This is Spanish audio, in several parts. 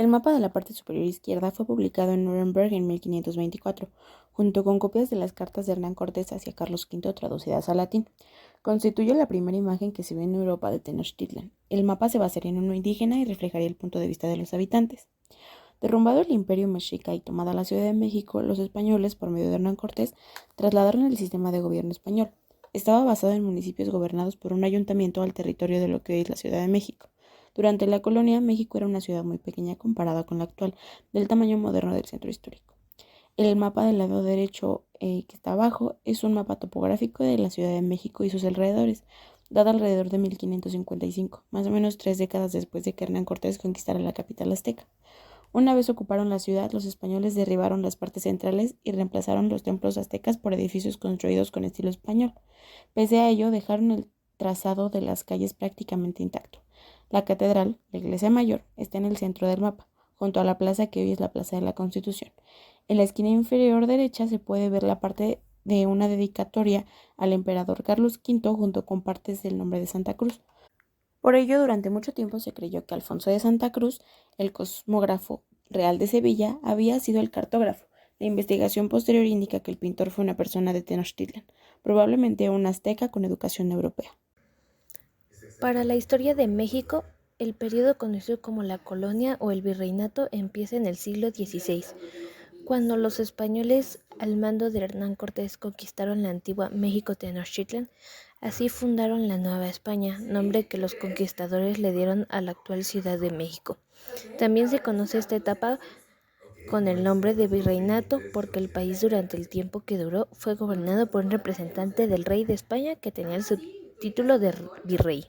El mapa de la parte superior izquierda fue publicado en Nuremberg en 1524, junto con copias de las cartas de Hernán Cortés hacia Carlos V traducidas al latín. Constituye la primera imagen que se ve en Europa de Tenochtitlan. El mapa se basaría en uno indígena y reflejaría el punto de vista de los habitantes. Derrumbado el imperio mexica y tomada la Ciudad de México, los españoles, por medio de Hernán Cortés, trasladaron el sistema de gobierno español. Estaba basado en municipios gobernados por un ayuntamiento al territorio de lo que hoy es la Ciudad de México. Durante la colonia, México era una ciudad muy pequeña comparada con la actual, del tamaño moderno del centro histórico. El mapa del lado derecho, que está abajo, es un mapa topográfico de la Ciudad de México y sus alrededores, dado alrededor de 1555, más o menos 3 décadas después de que Hernán Cortés conquistara la capital azteca. Una vez ocuparon la ciudad, los españoles derribaron las partes centrales y reemplazaron los templos aztecas por edificios construidos con estilo español. Pese a ello, dejaron el trazado de las calles prácticamente intacto. La catedral, la iglesia mayor, está en el centro del mapa, junto a la plaza que hoy es la Plaza de la Constitución. En la esquina inferior derecha se puede ver la parte de una dedicatoria al emperador Carlos V junto con partes del nombre de Santa Cruz. Por ello, durante mucho tiempo se creyó que Alfonso de Santa Cruz, el cosmógrafo real de Sevilla, había sido el cartógrafo. La investigación posterior indica que el pintor fue una persona de Tenochtitlan, probablemente un azteca con educación europea. Para la historia de México, el periodo conocido como la colonia o el virreinato empieza en el siglo XVI, cuando los españoles al mando de Hernán Cortés conquistaron la antigua México Tenochtitlan. Así fundaron la Nueva España, nombre que los conquistadores le dieron a la actual Ciudad de México. También se conoce esta etapa con el nombre de virreinato porque el país durante el tiempo que duró fue gobernado por un representante del rey de España que tenía el subtítulo de virrey.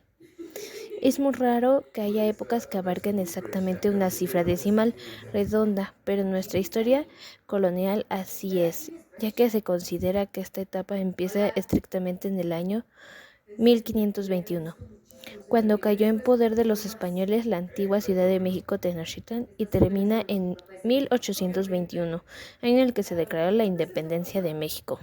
Es muy raro que haya épocas que abarquen exactamente una cifra decimal redonda, pero en nuestra historia colonial así es, ya que se considera que esta etapa empieza estrictamente en el año 1521, cuando cayó en poder de los españoles la antigua Ciudad de México Tenochtitlan y termina en 1821, año en el que se declaró la independencia de México.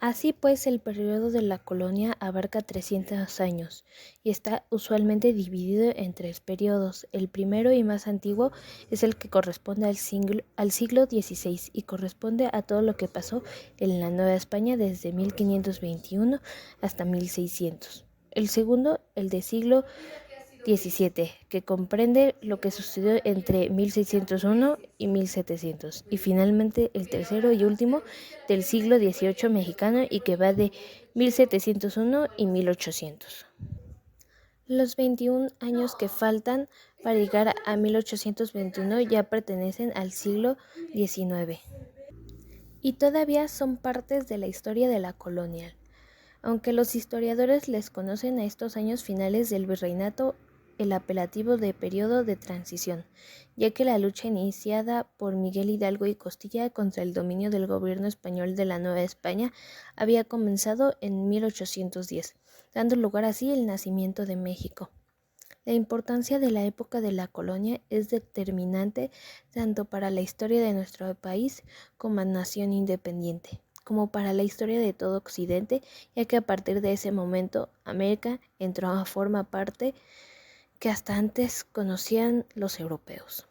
Así pues, el periodo de la colonia abarca 300 años y está usualmente dividido en 3 periodos. El primero y más antiguo es el que corresponde al siglo XVI y corresponde a todo lo que pasó en la Nueva España desde 1521 hasta 1600. El segundo, el de siglo XVII, que comprende lo que sucedió entre 1601 y 1700, y finalmente el tercero y último del siglo XVIII mexicano y que va de 1701 y 1800. Los 21 años que faltan para llegar a 1821 ya pertenecen al siglo XIX y todavía son partes de la historia de la colonia, aunque los historiadores les conocen a estos años finales del virreinato el apelativo de periodo de transición, ya que la lucha iniciada por Miguel Hidalgo y Costilla contra el dominio del gobierno español de la Nueva España había comenzado en 1810, dando lugar así el nacimiento de México. La importancia de la época de la colonia es determinante tanto para la historia de nuestro país como nación independiente, como para la historia de todo Occidente, ya que a partir de ese momento América entró a formar parte que hasta antes conocían los europeos.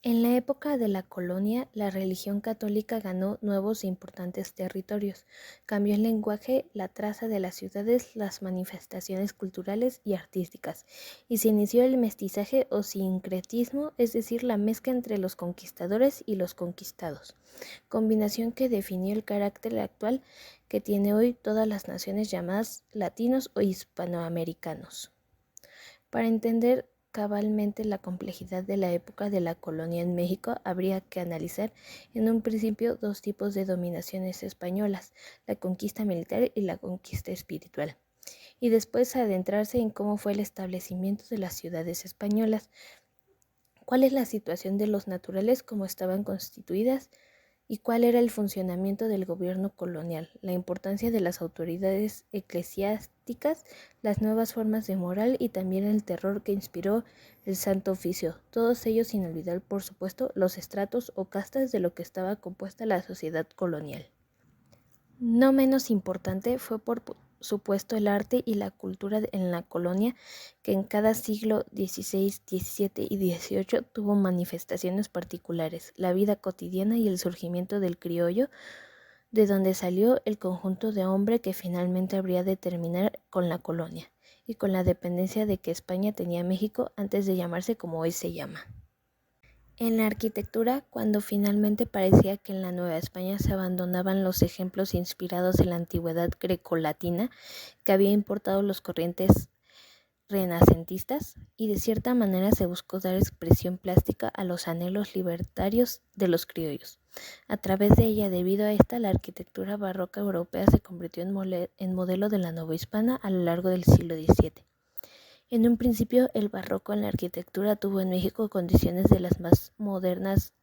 En la época de la colonia, la religión católica ganó nuevos e importantes territorios, cambió el lenguaje, la traza de las ciudades, las manifestaciones culturales y artísticas, y se inició el mestizaje o sincretismo, es decir, la mezcla entre los conquistadores y los conquistados, combinación que definió el carácter actual que tiene hoy todas las naciones llamadas latinos o hispanoamericanos. Para entender cabalmente la complejidad de la época de la colonia en México, habría que analizar en un principio dos tipos de dominaciones españolas, la conquista militar y la conquista espiritual, y después adentrarse en cómo fue el establecimiento de las ciudades españolas, cuál es la situación de los naturales, cómo estaban constituidas, y cuál era el funcionamiento del gobierno colonial, la importancia de las autoridades eclesiásticas, las nuevas formas de moral y también el terror que inspiró el Santo Oficio, todos ellos sin olvidar, por supuesto, los estratos o castas de lo que estaba compuesta la sociedad colonial. No menos importante fue por supuesto el arte y la cultura en la colonia, que en cada siglo XVI, XVII y XVIII tuvo manifestaciones particulares, la vida cotidiana y el surgimiento del criollo, de donde salió el conjunto de hombre que finalmente habría de terminar con la colonia y con la dependencia de que España tenía a México antes de llamarse como hoy se llama. En la arquitectura, cuando finalmente parecía que en la Nueva España se abandonaban los ejemplos inspirados en la antigüedad grecolatina que había importado los corrientes renacentistas, y de cierta manera se buscó dar expresión plástica a los anhelos libertarios de los criollos. A través de ella, debido a esta, la arquitectura barroca europea se convirtió en modelo de la novohispana a lo largo del siglo XVII. En un principio, el barroco en la arquitectura tuvo en México condiciones de las más modernas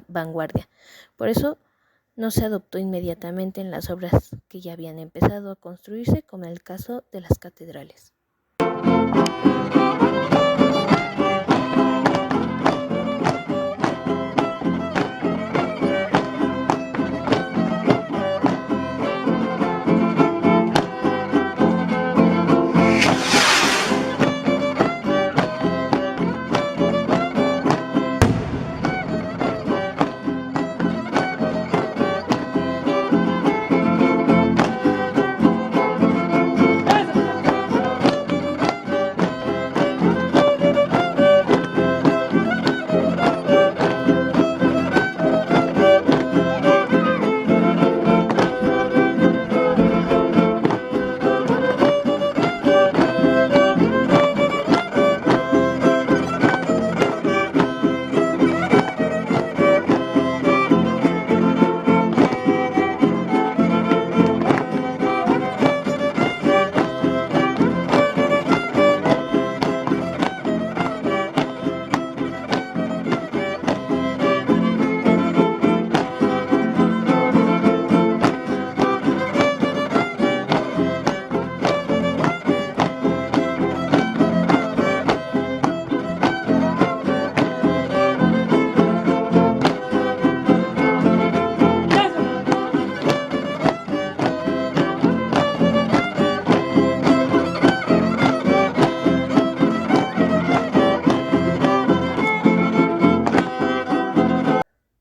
vanguardia. Por eso, no se adoptó inmediatamente en las obras que ya habían empezado a construirse, como en el caso de las catedrales.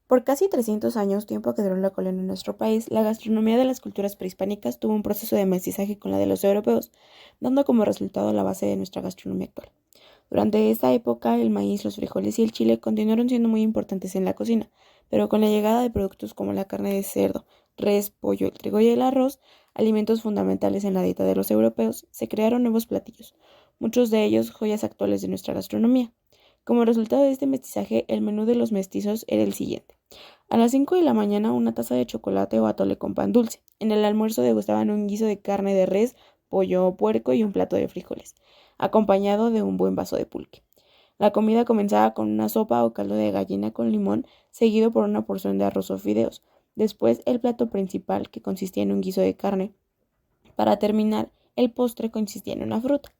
Por casi 300 años, tiempo que duró la colonia en nuestro país, la gastronomía de las culturas prehispánicas tuvo un proceso de mestizaje con la de los europeos, dando como resultado la base de nuestra gastronomía actual. Durante esta época, el maíz, los frijoles y el chile continuaron siendo muy importantes en la cocina, pero con la llegada de productos como la carne de cerdo, res, pollo, el trigo y el arroz, alimentos fundamentales en la dieta de los europeos, se crearon nuevos platillos, muchos de ellos joyas actuales de nuestra gastronomía. Como resultado de este mestizaje, el menú de los mestizos era el siguiente. A las 5 de la mañana, una taza de chocolate o atole con pan dulce. En el almuerzo degustaban un guiso de carne de res, pollo o puerco y un plato de frijoles, acompañado de un buen vaso de pulque. La comida comenzaba con una sopa o caldo de gallina con limón, seguido por una porción de arroz o fideos. Después, el plato principal, que consistía en un guiso de carne. Para terminar, el postre consistía en una fruta.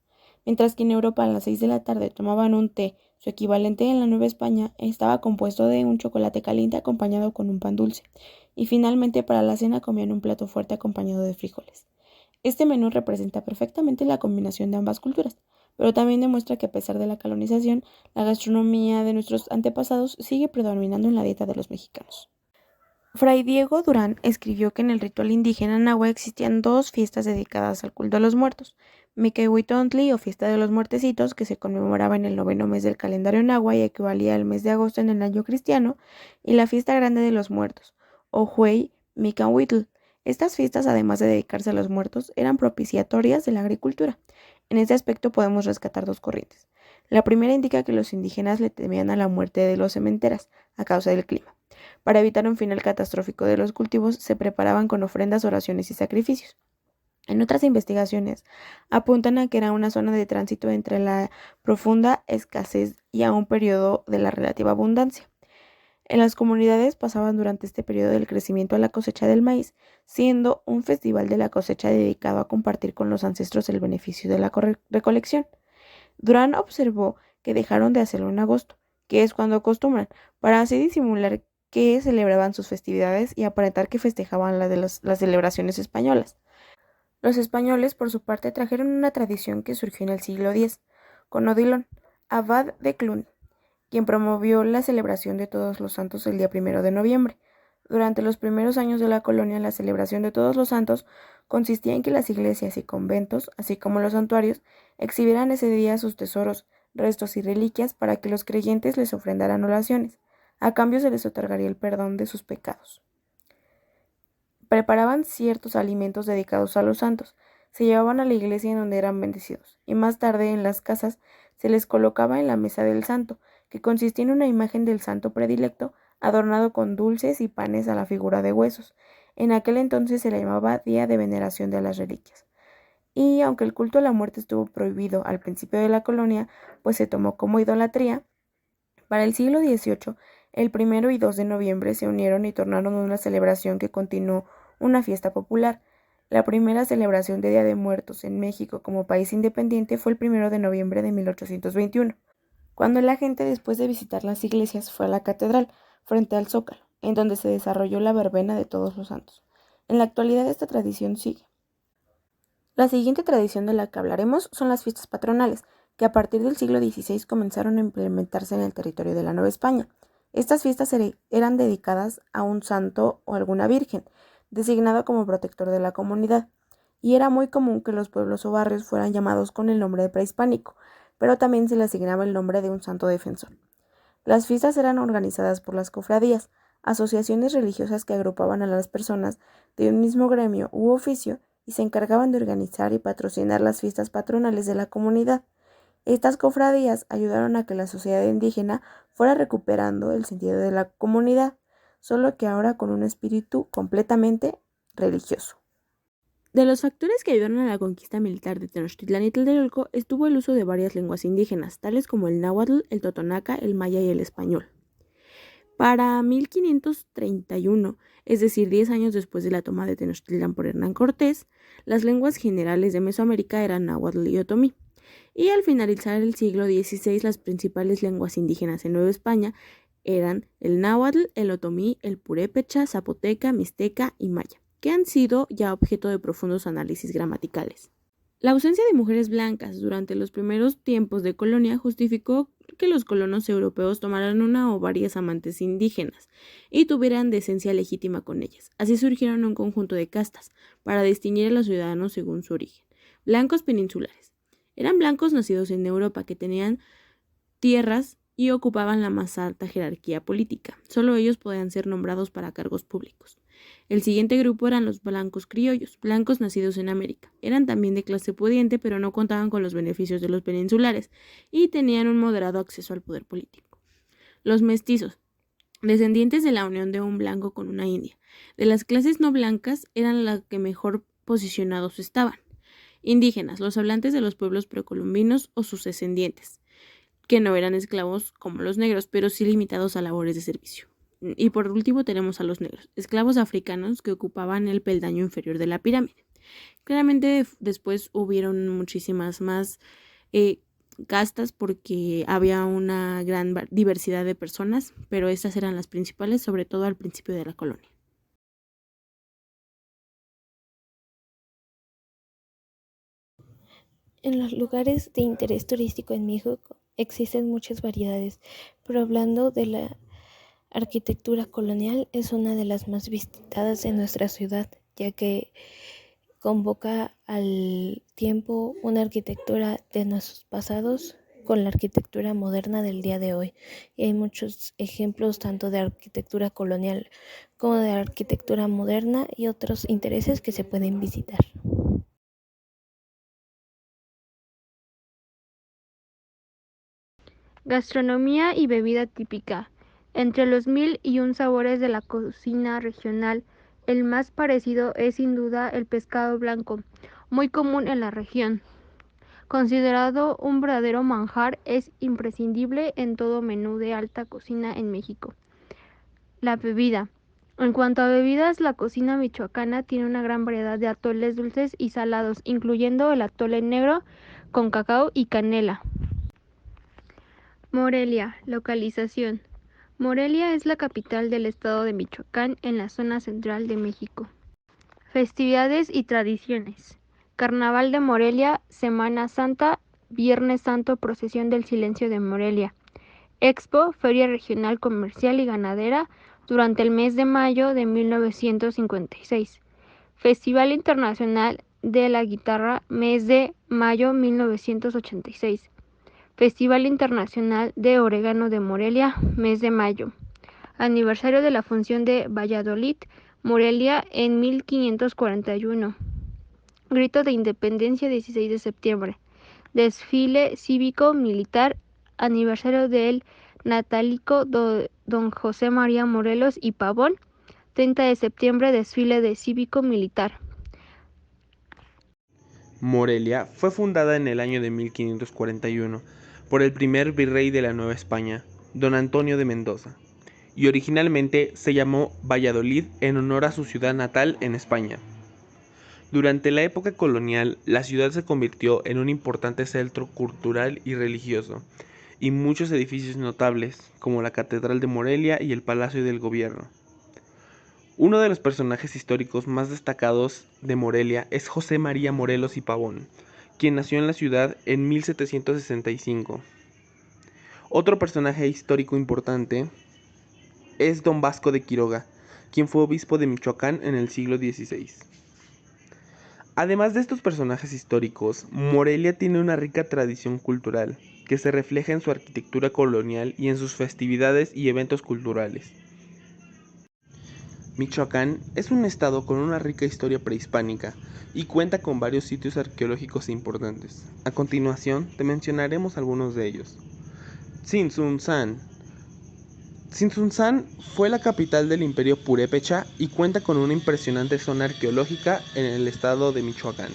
Mientras que en Europa a las 6 de la tarde tomaban un té, su equivalente en la Nueva España estaba compuesto de un chocolate caliente acompañado con un pan dulce, y finalmente para la cena comían un plato fuerte acompañado de frijoles. Este menú representa perfectamente la combinación de ambas culturas, pero también demuestra que a pesar de la colonización, la gastronomía de nuestros antepasados sigue predominando en la dieta de los mexicanos. Fray Diego Durán escribió que en el ritual indígena nahua existían dos fiestas dedicadas al culto a los muertos: Miquehuitontli o fiesta de los muertecitos, que se conmemoraba en el 9º mes del calendario nahua y equivalía al mes de agosto en el año cristiano, y la fiesta grande de los muertos, o Huey Micahuitl. Estas fiestas, además de dedicarse a los muertos, eran propiciatorias de la agricultura. En este aspecto podemos rescatar dos corrientes. La primera indica que los indígenas le temían a la muerte de los sementeras, a causa del clima. Para evitar un final catastrófico de los cultivos, se preparaban con ofrendas, oraciones y sacrificios. En otras investigaciones, apuntan a que era una zona de tránsito entre la profunda escasez y a un periodo de la relativa abundancia. En las comunidades pasaban durante este periodo del crecimiento a la cosecha del maíz, siendo un festival de la cosecha dedicado a compartir con los ancestros el beneficio de la recolección. Durán observó que dejaron de hacerlo en agosto, que es cuando acostumbran, para así disimular que celebraban sus festividades y aparentar que festejaban las celebraciones españolas. Los españoles, por su parte, trajeron una tradición que surgió en el siglo X, con Odilon, abad de Cluny, quien promovió la celebración de Todos los Santos el día 1 de noviembre. Durante los primeros años de la colonia, la celebración de Todos los Santos consistía en que las iglesias y conventos, así como los santuarios, exhibieran ese día sus tesoros, restos y reliquias para que los creyentes les ofrendaran oraciones. A cambio se les otorgaría el perdón de sus pecados. Preparaban ciertos alimentos dedicados a los santos, se llevaban a la iglesia en donde eran bendecidos, y más tarde en las casas se les colocaba en la mesa del santo, que consistía en una imagen del santo predilecto, adornado con dulces y panes a la figura de huesos. En aquel entonces se le llamaba Día de Veneración de las Reliquias. Y aunque el culto a la muerte estuvo prohibido al principio de la colonia, pues se tomó como idolatría, para el siglo XVIII, el 1 y 2 de noviembre se unieron y tornaron una celebración que continuó una fiesta popular. La primera celebración de Día de Muertos en México como país independiente fue el 1 de noviembre de 1821, cuando la gente, después de visitar las iglesias, fue a la catedral, frente al Zócalo, en donde se desarrolló la verbena de Todos los Santos. En la actualidad esta tradición sigue. La siguiente tradición de la que hablaremos son las fiestas patronales, que a partir del siglo XVI comenzaron a implementarse en el territorio de la Nueva España. Estas fiestas eran dedicadas a un santo o alguna virgen, designado como protector de la comunidad, y era muy común que los pueblos o barrios fueran llamados con el nombre de prehispánico, pero también se le asignaba el nombre de un santo defensor. Las fiestas eran organizadas por las cofradías, asociaciones religiosas que agrupaban a las personas de un mismo gremio u oficio y se encargaban de organizar y patrocinar las fiestas patronales de la comunidad. Estas cofradías ayudaron a que la sociedad indígena fuera recuperando el sentido de la comunidad, solo que ahora con un espíritu completamente religioso. De los factores que ayudaron a la conquista militar de Tenochtitlán y Tlatelolco estuvo el uso de varias lenguas indígenas, tales como el náhuatl, el totonaca, el maya y el español. Para 1531, es decir, 10 años después de la toma de Tenochtitlán por Hernán Cortés, las lenguas generales de Mesoamérica eran náhuatl y otomí. Y al finalizar el siglo XVI, las principales lenguas indígenas en Nueva España eran el náhuatl, el otomí, el purépecha, zapoteca, mixteca y maya, que han sido ya objeto de profundos análisis gramaticales. La ausencia de mujeres blancas durante los primeros tiempos de colonia justificó que los colonos europeos tomaran una o varias amantes indígenas y tuvieran decencia legítima con ellas. Así surgieron un conjunto de castas para distinguir a los ciudadanos según su origen. Blancos peninsulares. Eran blancos nacidos en Europa que tenían tierras y ocupaban la más alta jerarquía política. Solo ellos podían ser nombrados para cargos públicos. El siguiente grupo eran los blancos criollos, blancos nacidos en América. Eran también de clase pudiente, pero no contaban con los beneficios de los peninsulares y tenían un moderado acceso al poder político. Los mestizos, descendientes de la unión de un blanco con una india. De las clases no blancas eran las que mejor posicionados estaban. Indígenas, los hablantes de los pueblos precolombinos o sus descendientes, que no eran esclavos como los negros, pero sí limitados a labores de servicio. Y por último tenemos a los negros, esclavos africanos que ocupaban el peldaño inferior de la pirámide. Claramente después hubieron muchísimas más castas porque había una gran diversidad de personas, pero estas eran las principales, sobre todo al principio de la colonia. En los lugares de interés turístico en México existen muchas variedades, pero hablando de la arquitectura colonial es una de las más visitadas de nuestra ciudad, ya que convoca al tiempo una arquitectura de nuestros pasados con la arquitectura moderna del día de hoy. Y hay muchos ejemplos tanto de arquitectura colonial como de arquitectura moderna y otros intereses que se pueden visitar. Gastronomía y bebida típica. Entre los 1001 sabores de la cocina regional, el más parecido es sin duda el pescado blanco, muy común en la región. Considerado un verdadero manjar, es imprescindible en todo menú de alta cocina en México. La bebida. En cuanto a bebidas, la cocina michoacana tiene una gran variedad de atoles dulces y salados, incluyendo el atole negro con cacao y canela. Morelia, localización. Morelia es la capital del estado de Michoacán en la zona central de México. Festividades y tradiciones. Carnaval de Morelia, Semana Santa, Viernes Santo, Procesión del Silencio de Morelia. Expo, Feria Regional Comercial y Ganadera, durante el mes de mayo de 1956. Festival Internacional de la Guitarra, mes de mayo 1986. Festival Internacional de Orégano de Morelia, mes de mayo. Aniversario de la función de Valladolid, Morelia en 1541. Grito de Independencia, 16 de septiembre. Desfile cívico-militar, aniversario del natalicio don José María Morelos y Pavón, 30 de septiembre, desfile de cívico-militar. Morelia fue fundada en el año de 1541 por el primer virrey de la Nueva España, don Antonio de Mendoza, y originalmente se llamó Valladolid en honor a su ciudad natal en España. Durante la época colonial, la ciudad se convirtió en un importante centro cultural y religioso, y muchos edificios notables, como la Catedral de Morelia y el Palacio del Gobierno. Uno de los personajes históricos más destacados de Morelia es José María Morelos y Pavón, quien nació en la ciudad en 1765. Otro personaje histórico importante es don Vasco de Quiroga, quien fue obispo de Michoacán en el siglo XVI. Además de estos personajes históricos, Morelia tiene una rica tradición cultural, que se refleja en su arquitectura colonial y en sus festividades y eventos culturales. Michoacán es un estado con una rica historia prehispánica y cuenta con varios sitios arqueológicos importantes. A continuación, te mencionaremos algunos de ellos. Tzintzuntzan. Tzintzuntzan fue la capital del Imperio Purépecha y cuenta con una impresionante zona arqueológica en el estado de Michoacán.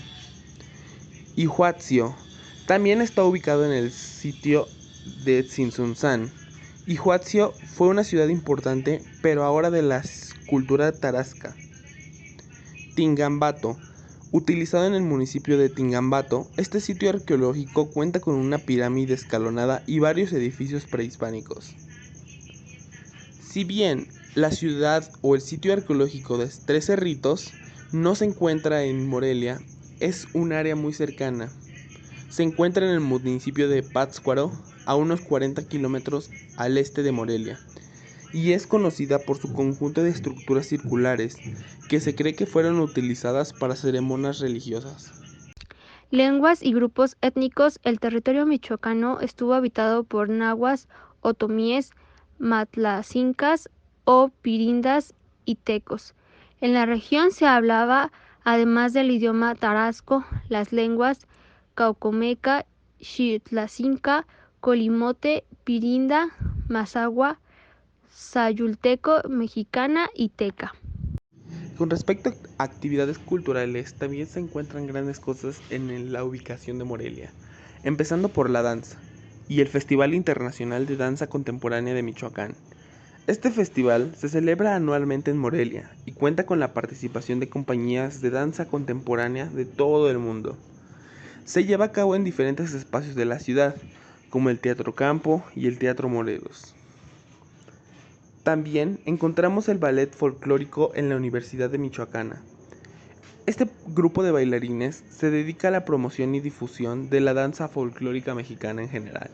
Ihuatzio también está ubicado en el sitio de Tzintzuntzan. Ihuatzio fue una ciudad importante, pero ahora de la cultura tarasca. Tingambato. Utilizado en el municipio de Tingambato, este sitio arqueológico cuenta con una pirámide escalonada y varios edificios prehispánicos. Si bien la ciudad o el sitio arqueológico de Tres Cerritos no se encuentra en Morelia, es un área muy cercana. Se encuentra en el municipio de Pátzcuaro, a unos 40 kilómetros al este de Morelia, y es conocida por su conjunto de estructuras circulares que se cree que fueron utilizadas para ceremonias religiosas. Lenguas y grupos étnicos. El territorio michoacano estuvo habitado por nahuas, otomíes, matlacincas o pirindas y tecos. En la región se hablaba, además del idioma tarasco, las lenguas caucomeca, xitlacinca, colimote, pirinda, mazahua, sayulteco, mexicana y teca. Con respecto a actividades culturales, también se encuentran grandes cosas en la ubicación de Morelia, empezando por la danza y el Festival Internacional de Danza Contemporánea de Michoacán. Este festival se celebra anualmente en Morelia y cuenta con la participación de compañías de danza contemporánea de todo el mundo. Se lleva a cabo en diferentes espacios de la ciudad, como el Teatro Campo y el Teatro Morelos. También encontramos el ballet folclórico en la Universidad de Michoacana. Este grupo de bailarines se dedica a la promoción y difusión de la danza folclórica mexicana en general.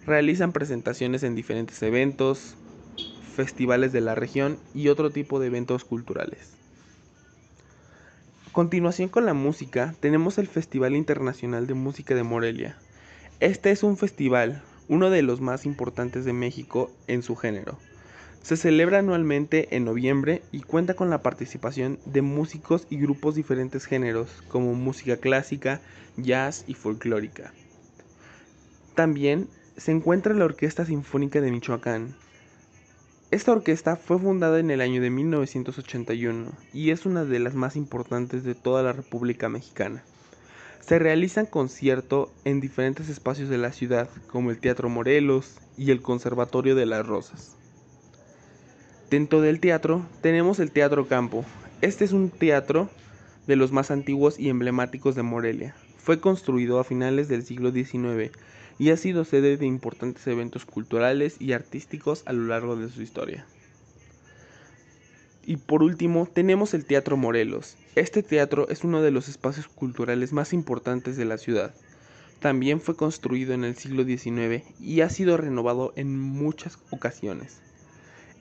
Realizan presentaciones en diferentes eventos, festivales de la región y otro tipo de eventos culturales. A continuación con la música, tenemos el Festival Internacional de Música de Morelia. Este es un festival, uno de los más importantes de México en su género. Se celebra anualmente en noviembre y cuenta con la participación de músicos y grupos de diferentes géneros, como música clásica, jazz y folclórica. También se encuentra la Orquesta Sinfónica de Michoacán. Esta orquesta fue fundada en el año de 1981 y es una de las más importantes de toda la República Mexicana. Se realizan conciertos en diferentes espacios de la ciudad, como el Teatro Morelos y el Conservatorio de las Rosas. Dentro del teatro tenemos el Teatro Campo. Este es un teatro de los más antiguos y emblemáticos de Morelia. Fue construido a finales del siglo XIX y ha sido sede de importantes eventos culturales y artísticos a lo largo de su historia. Y por último, tenemos el Teatro Morelos. Este teatro es uno de los espacios culturales más importantes de la ciudad. También fue construido en el siglo XIX y ha sido renovado en muchas ocasiones.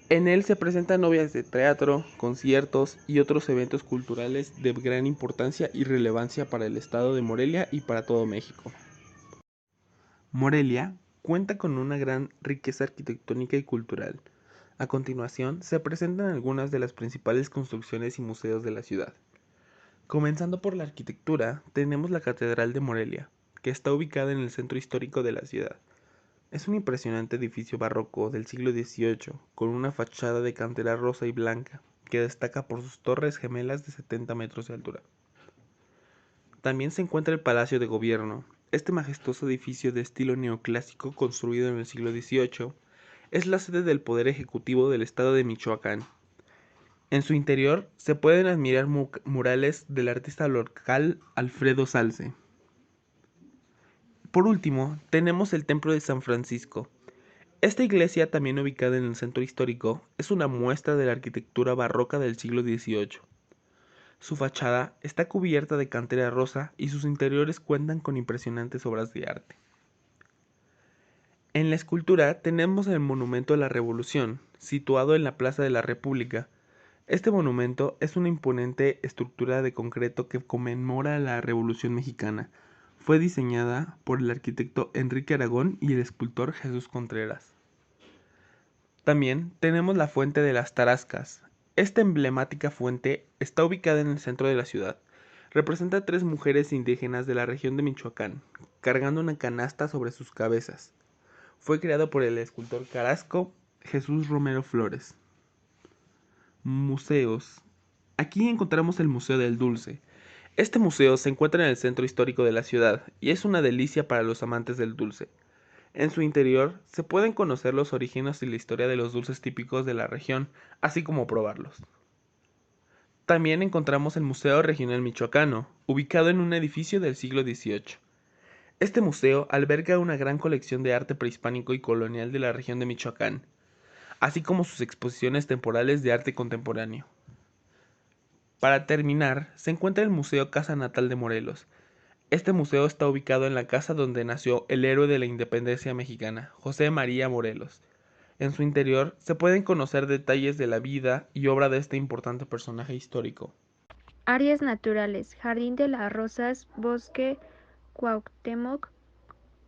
En él se presentan obras de teatro, conciertos y otros eventos culturales de gran importancia y relevancia para el estado de Morelia y para todo México. Morelia cuenta con una gran riqueza arquitectónica y cultural. A continuación, se presentan algunas de las principales construcciones y museos de la ciudad. Comenzando por la arquitectura, tenemos la Catedral de Morelia, que está ubicada en el centro histórico de la ciudad. Es un impresionante edificio barroco del siglo XVIII, con una fachada de cantera rosa y blanca, que destaca por sus torres gemelas de 70 metros de altura. También se encuentra el Palacio de Gobierno. Este majestuoso edificio de estilo neoclásico construido en el siglo XVIII es la sede del Poder Ejecutivo del Estado de Michoacán. En su interior se pueden admirar murales del artista local Alfredo Salce. Por último, tenemos el Templo de San Francisco. Esta iglesia, también ubicada en el centro histórico, es una muestra de la arquitectura barroca del siglo XVIII. Su fachada está cubierta de cantera rosa y sus interiores cuentan con impresionantes obras de arte. En la escultura tenemos el Monumento a la Revolución, situado en la Plaza de la República. Este monumento es una imponente estructura de concreto que conmemora la Revolución Mexicana. Fue diseñada por el arquitecto Enrique Aragón y el escultor Jesús Contreras. También tenemos la Fuente de las Tarascas. Esta emblemática fuente está ubicada en el centro de la ciudad. Representa a 3 mujeres indígenas de la región de Michoacán, cargando una canasta sobre sus cabezas. Fue creado por el escultor Carrasco Jesús Romero Flores. Museos. Aquí encontramos el Museo del Dulce. Este museo se encuentra en el centro histórico de la ciudad y es una delicia para los amantes del dulce. En su interior se pueden conocer los orígenes y la historia de los dulces típicos de la región, así como probarlos. También encontramos el Museo Regional Michoacano, ubicado en un edificio del siglo XVIII. Este museo alberga una gran colección de arte prehispánico y colonial de la región de Michoacán, así como sus exposiciones temporales de arte contemporáneo. Para terminar, se encuentra el Museo Casa Natal de Morelos. Este museo está ubicado en la casa donde nació el héroe de la independencia mexicana, José María Morelos. En su interior se pueden conocer detalles de la vida y obra de este importante personaje histórico. Áreas naturales: Jardín de las Rosas, Bosque Cuauhtémoc,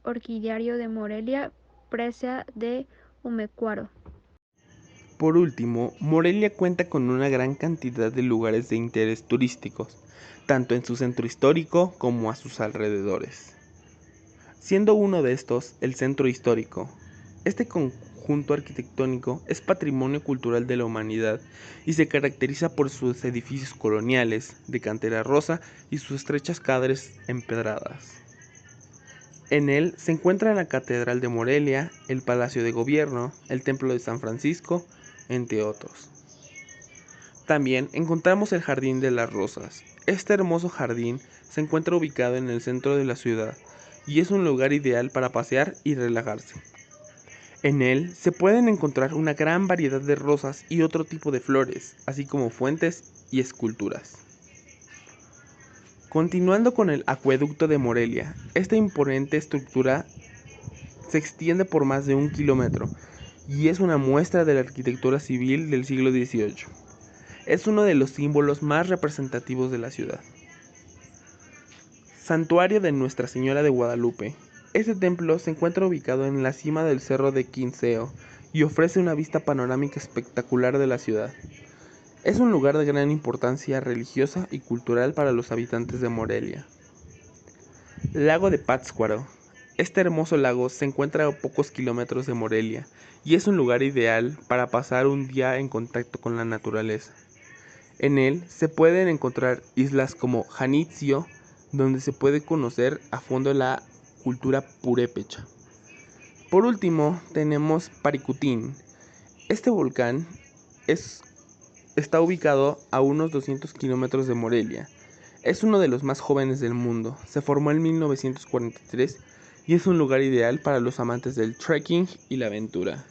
Orquidiario de Morelia, Presa de Umecuaro. Por último, Morelia cuenta con una gran cantidad de lugares de interés turísticos, tanto en su centro histórico como a sus alrededores. Siendo uno de estos el centro histórico. Este conjunto arquitectónico es patrimonio cultural de la humanidad y se caracteriza por sus edificios coloniales de cantera rosa y sus estrechas calles empedradas. En él se encuentran la Catedral de Morelia, el Palacio de Gobierno, el Templo de San Francisco, entre otros. También encontramos el Jardín de las Rosas. Este hermoso jardín se encuentra ubicado en el centro de la ciudad y es un lugar ideal para pasear y relajarse. En él se pueden encontrar una gran variedad de rosas y otro tipo de flores, así como fuentes y esculturas. Continuando con el Acueducto de Morelia, esta imponente estructura se extiende por más de 1 kilómetro y es una muestra de la arquitectura civil del siglo XVIII. Es uno de los símbolos más representativos de la ciudad. Santuario de Nuestra Señora de Guadalupe. Este templo se encuentra ubicado en la cima del Cerro de Quinceo y ofrece una vista panorámica espectacular de la ciudad. Es un lugar de gran importancia religiosa y cultural para los habitantes de Morelia. Lago de Pátzcuaro. Este hermoso lago se encuentra a pocos kilómetros de Morelia y es un lugar ideal para pasar un día en contacto con la naturaleza. En él se pueden encontrar islas como Janitzio, donde se puede conocer a fondo la cultura purépecha. Por último, tenemos Paricutín. Este volcán está ubicado a unos 200 kilómetros de Morelia. Es uno de los más jóvenes del mundo. Se formó en 1943 y es un lugar ideal para los amantes del trekking y la aventura.